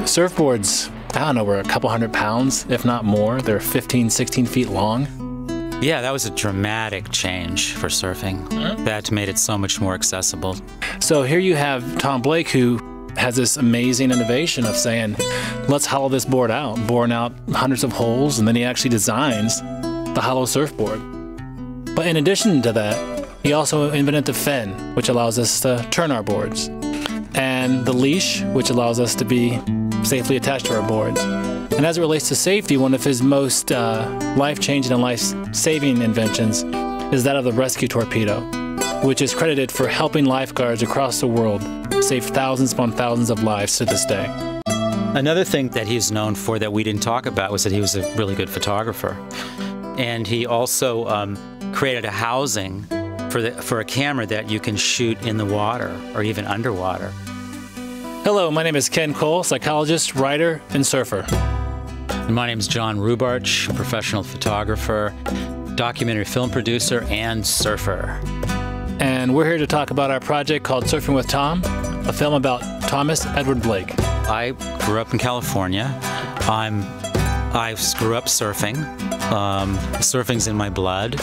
Surfboards, I don't know, were a couple 100 pounds, if not more. They're 15, 16 feet long. Yeah, that was a dramatic change for surfing. That made it so much more accessible. So here you have Tom Blake, who has this amazing innovation of saying, let's hollow this board out, boring out hundreds of holes, and then he actually designs the hollow surfboard. But in addition to that, he also invented the fin, which allows us to turn our boards, and the leash, which allows us to be safely attached to our boards. And as it relates to safety, one of his most life-changing and life-saving inventions is that of the rescue torpedo, which is credited for helping lifeguards across the world save thousands upon thousands of lives to this day. Another thing that he's known for that we didn't talk about was that he was a really good photographer. And he also created a housing for a camera that you can shoot in the water or even underwater. Hello, my name is Ken Cole, psychologist, writer, and surfer. And my name is John Rubarch, professional photographer, documentary film producer, and surfer. And we're here to talk about our project called Surfing with Tom, a film about Thomas Edward Blake. I grew up in California. I grew up surfing. Surfing's in my blood.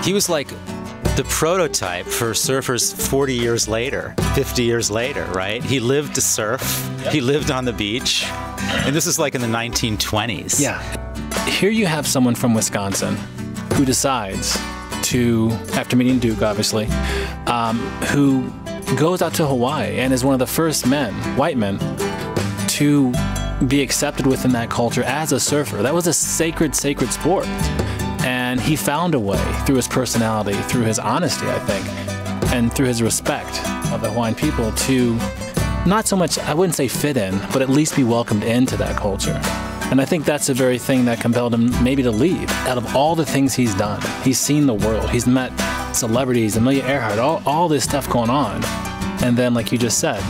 He was like the prototype for surfers 40 years later, 50 years later, right? He lived to surf. Yep. He lived on the beach. And this is like in the 1920s. Yeah. Here you have someone from Wisconsin who decides to, after meeting Duke, obviously, who goes out to Hawaii and is one of the first men, white men, to be accepted within that culture as a surfer. That was a sacred, sacred sport. And he found a way through his personality, through his honesty, I think, and through his respect of the Hawaiian people to not so much, I wouldn't say fit in, but at least be welcomed into that culture. And I think that's the very thing that compelled him maybe to leave. Out of all the things he's done, he's seen the world, he's met celebrities, Amelia Earhart, all this stuff going on. And then, like you just said,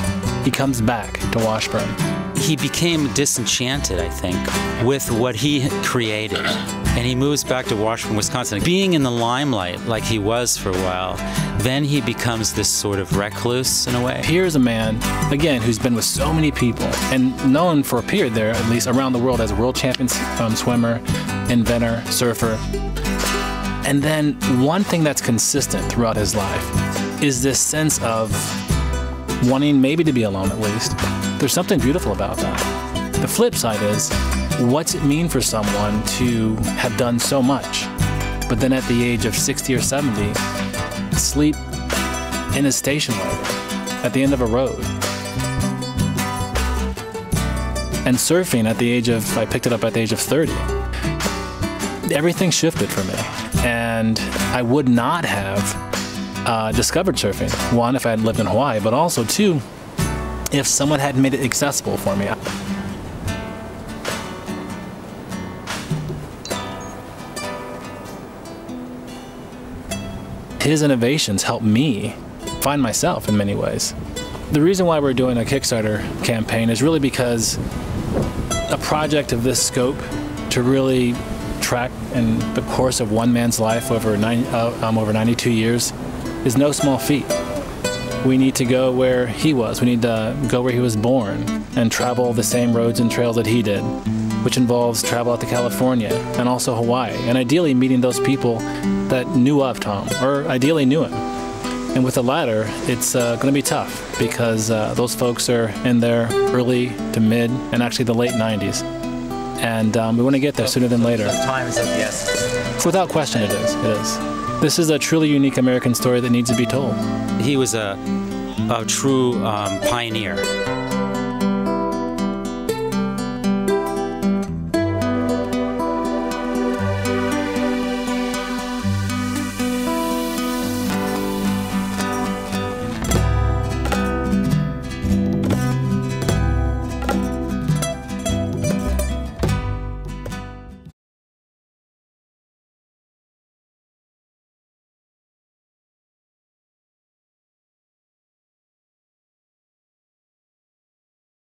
he comes back to Washburn. He became disenchanted, I think, with what he created. And he moves back to Washburn, Wisconsin. Being in the limelight like he was for a while, then he becomes this sort of recluse in a way. Here's a man, again, who's been with so many people and known for a period there, at least around the world, as a world champion swimmer, inventor, surfer. And then one thing that's consistent throughout his life is this sense of wanting maybe to be alone at least. There's something beautiful about that. The flip side is, what's it mean for someone to have done so much, but then at the age of 60 or 70, sleep in a station wagon at the end of a road? And surfing at the age of, I picked it up at the age of 30. Everything shifted for me. And I would not have discovered surfing. One, if I had lived in Hawaii, but also two, if someone had made it accessible for me. His innovations helped me find myself in many ways. The reason why we're doing a Kickstarter campaign is really because a project of this scope, to really track in the course of one man's life over 92 years, is no small feat. We need to go where he was. We need to go where he was born and travel the same roads and trails that he did, which involves travel out to California and also Hawaii, and ideally meeting those people that knew of Tom, or ideally knew him. And with the latter, it's going to be tough because those folks are in their early to mid and actually the late 90s. And we want to get there sooner than later. Time is of the essence. Without question, it is. It is. This is a truly unique American story that needs to be told. He was a true pioneer.